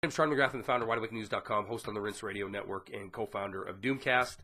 I'm Sean Mcgrath, I'm the founder of WideAwakeNews.com, host on the Rinse Radio Network, and co-founder of Doomcast.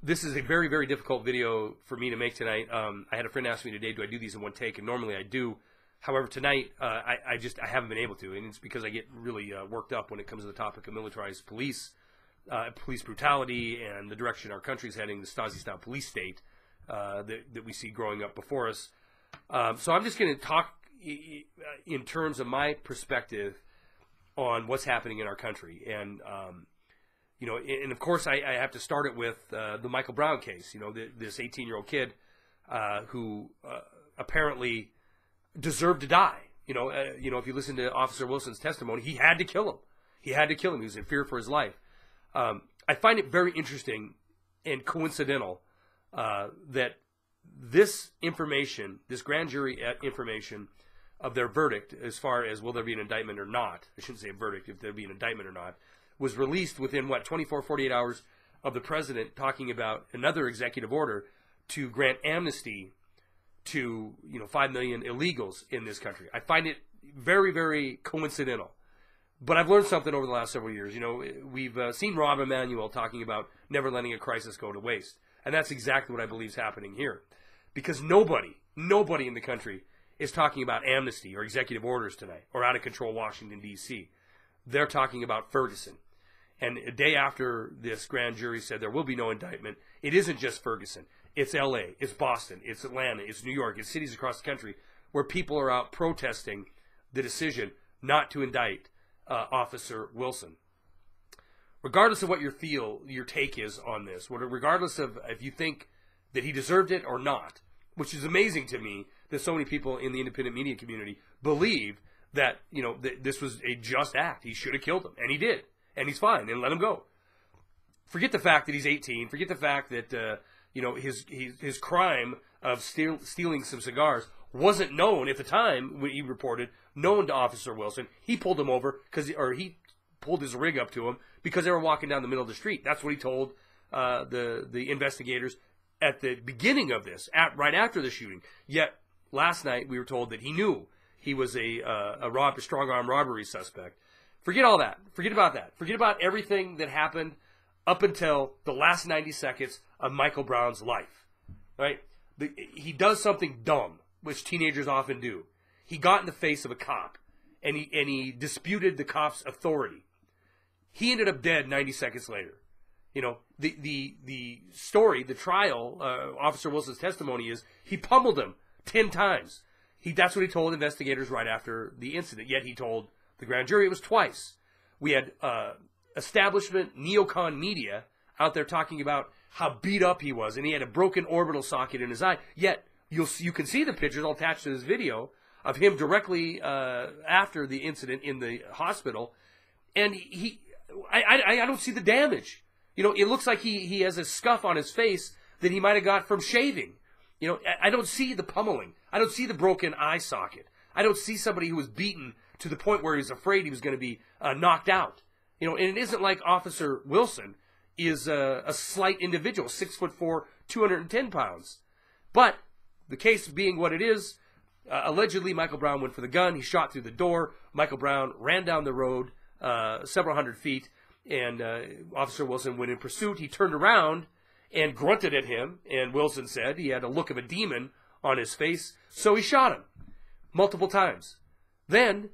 This is a very, very difficult video for me to make tonight. I had a friend ask me today, do I do these in one take? And normally I do. However, tonight I haven't been able to, and it's because I get really worked up when it comes to the topic of militarized police, police brutality, and the direction our country's heading, the Stasi-style police state that we see growing up before us. So I'm just going to talk in terms of my perspective on what's happening in our country. And, you know, and of course I have to start it with the Michael Brown case, you know, this 18-year-old kid who apparently deserved to die. You know, if you listen to Officer Wilson's testimony, he had to kill him. He had to kill him. He was in fear for his life. I find it very interesting and coincidental that this information, this grand jury information of their verdict, as far as will there be an indictment or not, I shouldn't say a verdict, if there'll be an indictment or not, was released within, 24, 48 hours of the president talking about another executive order to grant amnesty to, 5 million illegals in this country. I find it very, very coincidental. But I've learned something over the last several years. You know, we've seen Rob Emanuel talking about never letting a crisis go to waste. And that's exactly what I believe is happening here. Because nobody in the country is talking about amnesty or executive orders tonight or out of control Washington, D.C. They're talking about Ferguson. And a day after this grand jury said there will be no indictment, it isn't just Ferguson. It's L.A., it's Boston, it's Atlanta, it's New York, it's cities across the country where people are out protesting the decision not to indict Officer Wilson. Regardless of what your take is on this, regardless of if you think that he deserved it or not, which is amazing to me that so many people in the independent media community believe that, that this was a just act. He should have killed him, and he did, and he's fine, and let him go. Forget the fact that he's 18. Forget the fact that, his crime of stealing some cigars wasn't known at the time when he reported, known to Officer Wilson. He pulled him over he pulled his rig up to him because they were walking down the middle of the street. That's what he told the investigators at the beginning of this, right after the shooting. Yet last night we were told that he knew he was a strong-arm robbery suspect. Forget all that. Forget about that. Forget about everything that happened up until the last 90 seconds of Michael Brown's life. Right? He does something dumb, which teenagers often do. He got in the face of a cop, and he disputed the cop's authority. He ended up dead 90 seconds later. The story, the trial, Officer Wilson's testimony is he pummeled him 10 times. That's what he told investigators right after the incident. Yet he told the grand jury it was twice. We had establishment neocon media out there talking about how beat up he was, and he had a broken orbital socket in his eye. Yet you can see the pictures all attached to this video of him directly after the incident in the hospital, and I don't see the damage. It looks like he has a scuff on his face that he might have got from shaving. I don't see the pummeling. I don't see the broken eye socket. I don't see somebody who was beaten to the point where he was afraid he was going to be knocked out. And it isn't like Officer Wilson is a slight individual, 6'4", 210 pounds. But the case being what it is, allegedly Michael Brown went for the gun. He shot through the door. Michael Brown ran down the road several hundred feet. And Officer Wilson went in pursuit. He turned around and grunted at him. And Wilson said he had a look of a demon on his face. So he shot him multiple times. Then,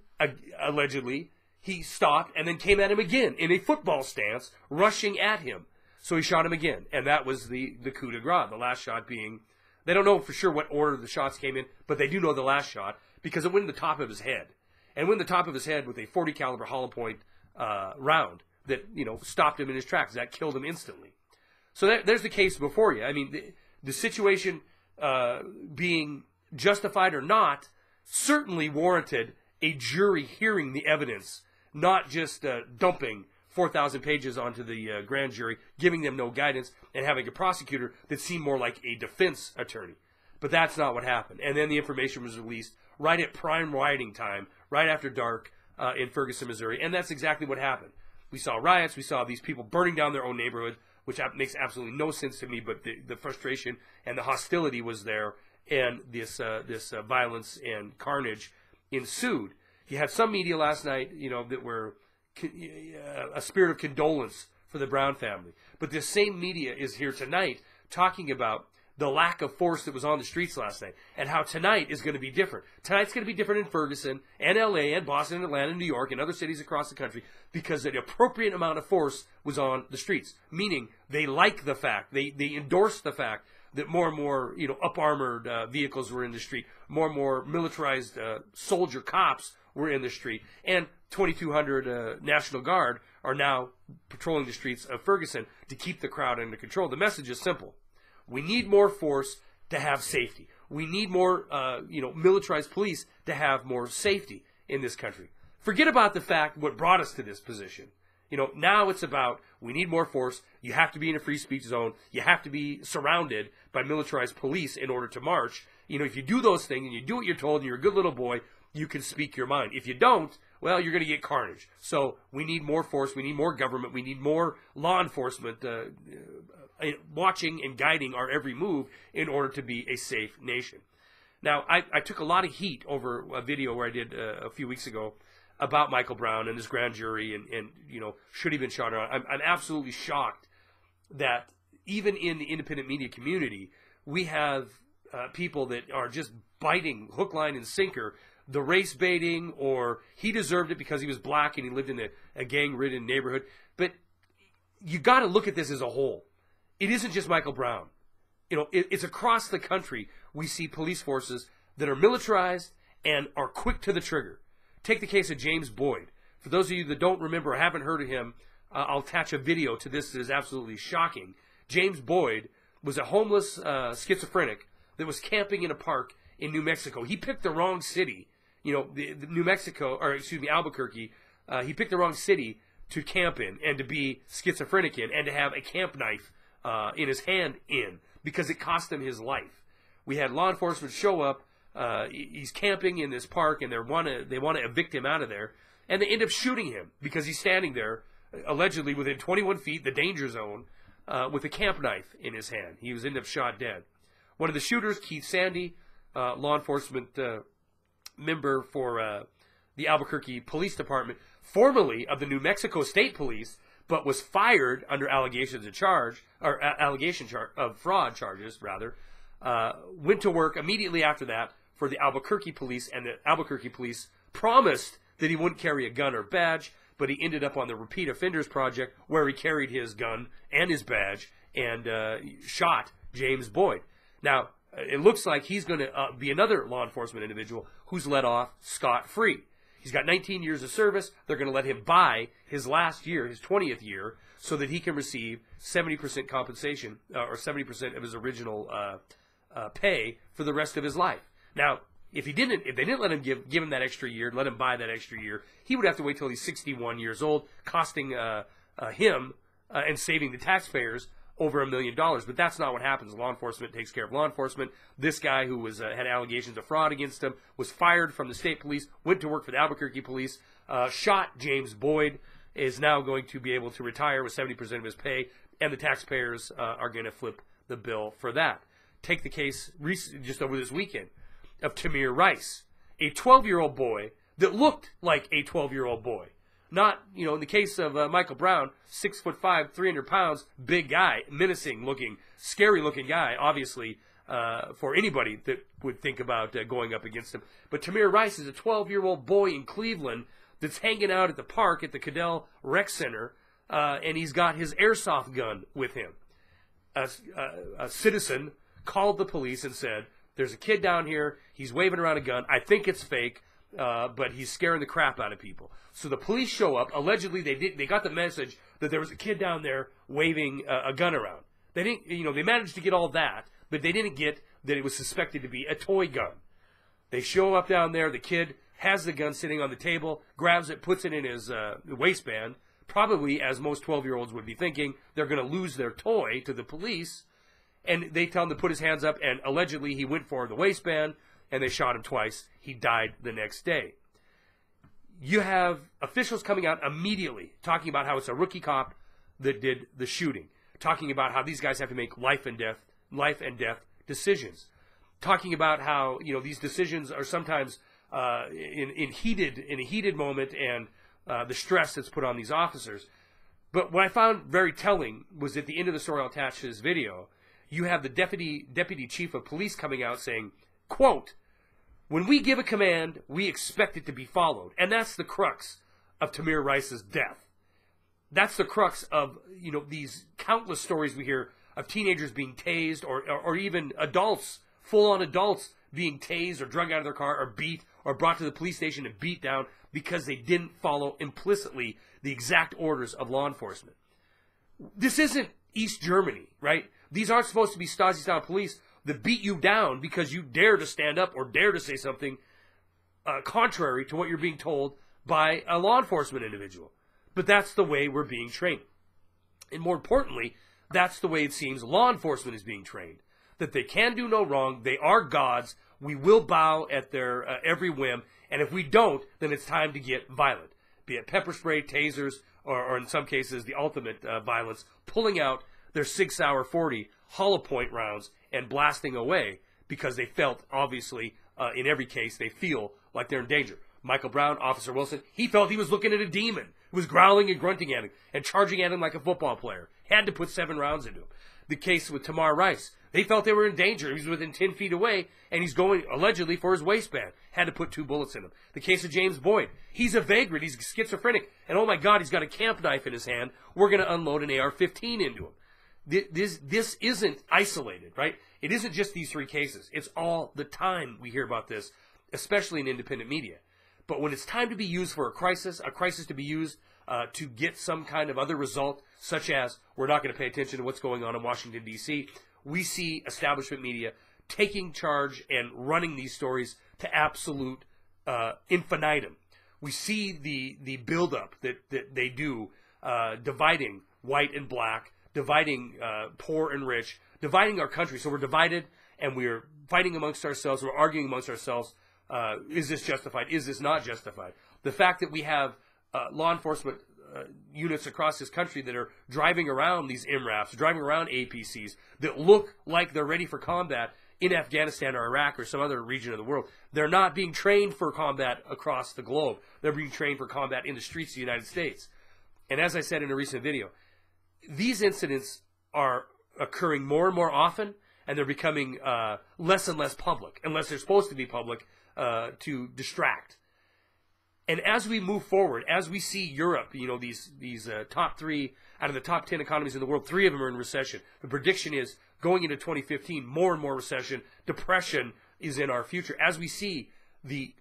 allegedly, he stopped and then came at him again in a football stance, rushing at him. So he shot him again. And that was the coup de grace, the last shot being, they don't know for sure what order the shots came in, but they do know the last shot because it went in the top of his head. And went in the top of his head with a .40 caliber hollow point round that, stopped him in his tracks. That killed him instantly. So there's the case before you. I mean, the situation being justified or not certainly warranted a jury hearing the evidence, not just dumping 4,000 pages onto the grand jury, giving them no guidance, and having a prosecutor that seemed more like a defense attorney. But that's not what happened. And then the information was released right at prime rioting time, right after dark in Ferguson, Missouri. And that's exactly what happened. We saw riots. We saw these people burning down their own neighborhood, which makes absolutely no sense to me, but the frustration and the hostility was there, and this violence and carnage ensued. You had some media last night, that were a spirit of condolence for the Brown family. But this same media is here tonight talking about the lack of force that was on the streets last night and how tonight is going to be different. Tonight's going to be different in Ferguson and L.A. and Boston and Atlanta and New York and other cities across the country because the appropriate amount of force was on the streets, meaning they like the fact, they endorse the fact that more and more, up-armored vehicles were in the street, more and more militarized soldier cops were in the street, and 2,200 National Guard are now patrolling the streets of Ferguson to keep the crowd under control. The message is simple. We need more force to have safety. We need more, militarized police to have more safety in this country. Forget about the fact what brought us to this position. Now it's about we need more force. You have to be in a free speech zone. You have to be surrounded by militarized police in order to march. If you do those things and you do what you're told and you're a good little boy, you can speak your mind. If you don't, well, you're going to get carnage. So we need more force. We need more government. We need more law enforcement watching and guiding our every move in order to be a safe nation. Now, I took a lot of heat over a video where I did a few weeks ago about Michael Brown and his grand jury and should he have been shot or not. I'm absolutely shocked that even in the independent media community, we have people that are just biting hook, line, and sinker the race baiting, or he deserved it because he was black and he lived in a gang-ridden neighborhood. But you got to look at this as a whole. It isn't just Michael Brown. It's across the country we see police forces that are militarized and are quick to the trigger. Take the case of James Boyd. For those of you that don't remember or haven't heard of him, I'll attach a video to this that is absolutely shocking. James Boyd was a homeless schizophrenic that was camping in a park in New Mexico. He picked the wrong city. Albuquerque. He picked the wrong city to camp in and to be schizophrenic in and to have a camp knife in his hand because it cost him his life. We had law enforcement show up. He's camping in this park, and they want to evict him out of there, and they end up shooting him because he's standing there, allegedly within 21 feet, the danger zone, with a camp knife in his hand. He was ended up shot dead. One of the shooters, Keith Sandy, law enforcement member for the Albuquerque Police Department, formerly of the New Mexico State Police, but was fired under allegations of fraud charges, went to work immediately after that for the Albuquerque Police, and the Albuquerque Police promised that he wouldn't carry a gun or badge, but he ended up on the Repeat Offenders Project where he carried his gun and his badge and shot James Boyd. Now, it looks like he's going to be another law enforcement individual who's let off scot-free. He's got 19 years of service. They're going to let him buy his last year, his 20th year, so that he can receive 70% compensation or 70% of his original pay for the rest of his life. Now, if they didn't let him give him that extra year, let him buy that extra year, he would have to wait till he's 61 years old, costing him and saving the taxpayers over $1 million. But that's not what happens. Law enforcement takes care of law enforcement. This guy who was had allegations of fraud against him was fired from the state police, went to work for the Albuquerque police, shot James Boyd, is now going to be able to retire with 70% of his pay, and the taxpayers are going to flip the bill for that. Take the case just over this weekend of Tamir Rice, a 12-year-old boy that looked like a 12-year-old boy. Not, in the case of Michael Brown, 6'5", 300 pounds, big guy, menacing looking, scary looking guy, obviously, for anybody that would think about going up against him. But Tamir Rice is a 12-year-old boy in Cleveland that's hanging out at the park at the Cadell Rec Center, and he's got his airsoft gun with him. A citizen called the police and said, "There's a kid down here, he's waving around a gun, I think it's fake, but he's scaring the crap out of people." So the police show up. Allegedly, they got the message that there was a kid down there waving a gun around. They didn't, they managed to get all that, but they didn't get that it was suspected to be a toy gun. They show up down there. The kid has the gun sitting on the table, grabs it, puts it in his waistband. Probably, as most 12-year-olds would be thinking, they're going to lose their toy to the police. And they tell him to put his hands up, and allegedly he went for the waistband, and they shot him twice. He died the next day. You have officials coming out immediately talking about how it's a rookie cop that did the shooting, talking about how these guys have to make life and death decisions, talking about how these decisions are sometimes in a heated moment, and the stress that's put on these officers. But what I found very telling was at the end of the story I'll attach to this video, you have the deputy chief of police coming out saying, quote, "When we give a command, we expect it to be followed." And that's the crux of Tamir Rice's death. That's the crux of, these countless stories we hear of teenagers being tased or even adults, full-on adults, being tased or drug out of their car or beat or brought to the police station and beat down because they didn't follow implicitly the exact orders of law enforcement. This isn't East Germany, right? These aren't supposed to be Stasi-style police that beat you down because you dare to stand up or dare to say something contrary to what you're being told by a law enforcement individual. But that's the way we're being trained. And more importantly, that's the way it seems law enforcement is being trained. That they can do no wrong, they are gods, we will bow at their every whim, and if we don't, then it's time to get violent. Be it pepper spray, tasers, or in some cases the ultimate violence, pulling out their 6 Sauer 40 hollow point rounds and blasting away because they felt, obviously, in every case, they feel like they're in danger. Michael Brown, Officer Wilson, he felt he was looking at a demon who was growling and grunting at him and charging at him like a football player. Had to put 7 rounds into him. The case with Tamir Rice, they felt they were in danger. He was within 10 feet away, and he's going, allegedly, for his waistband. Had to put 2 bullets in him. The case of James Boyd, he's a vagrant, he's schizophrenic, and oh my God, he's got a camp knife in his hand. We're going to unload an AR-15 into him. This isn't isolated, right? It isn't just these 3 cases. It's all the time we hear about this, especially in independent media. But when it's time to be used for a crisis to be used to get some kind of other result, such as we're not going to pay attention to what's going on in Washington, D.C., we see establishment media taking charge and running these stories to absolute infinitum. We see the buildup that they do, dividing white and black, dividing poor and rich, dividing our country. So we're divided, and we're fighting amongst ourselves, we're arguing amongst ourselves. Is this justified? Is this not justified? The fact that we have law enforcement units across this country that are driving around these MRAPs, driving around APCs, that look like they're ready for combat in Afghanistan or Iraq or some other region of the world. They're not being trained for combat across the globe. They're being trained for combat in the streets of the United States. And as I said in a recent video, these incidents are occurring more and more often, and they're becoming less and less public, unless they're supposed to be public, to distract. And as we move forward, as we see Europe, these top 3 out of the top 10 economies in the world, 3 of them are in recession. The prediction is going into 2015, more and more recession. Depression is in our future. As we see the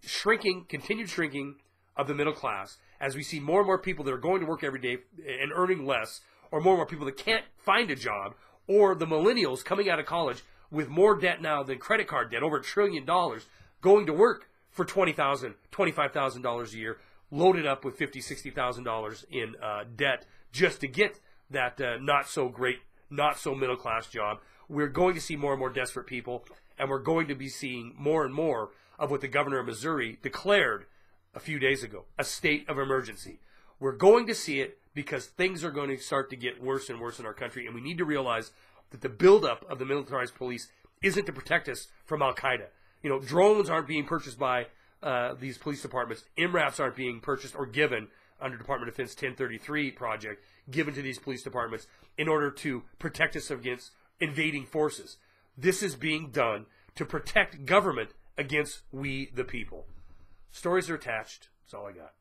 continued shrinking of the middle class, as we see more and more people that are going to work every day and earning less, or more people that can't find a job, or the millennials coming out of college with more debt now than credit card debt, over $1 trillion, going to work for $20,000, $25,000 a year, loaded up with $50,000, $60,000 in debt just to get that not so great, not so middle class job. We're going to see more and more desperate people, and we're going to be seeing more and more of what the governor of Missouri declared a few days ago, a state of emergency. We're going to see it because things are going to start to get worse and worse in our country, and we need to realize that the buildup of the militarized police isn't to protect us from Al-Qaeda. Drones aren't being purchased by these police departments. MRAPs aren't being purchased or given under Department of Defense 1033 project, given to these police departments in order to protect us against invading forces. This is being done to protect government against we the people. Stories are attached. That's all I got.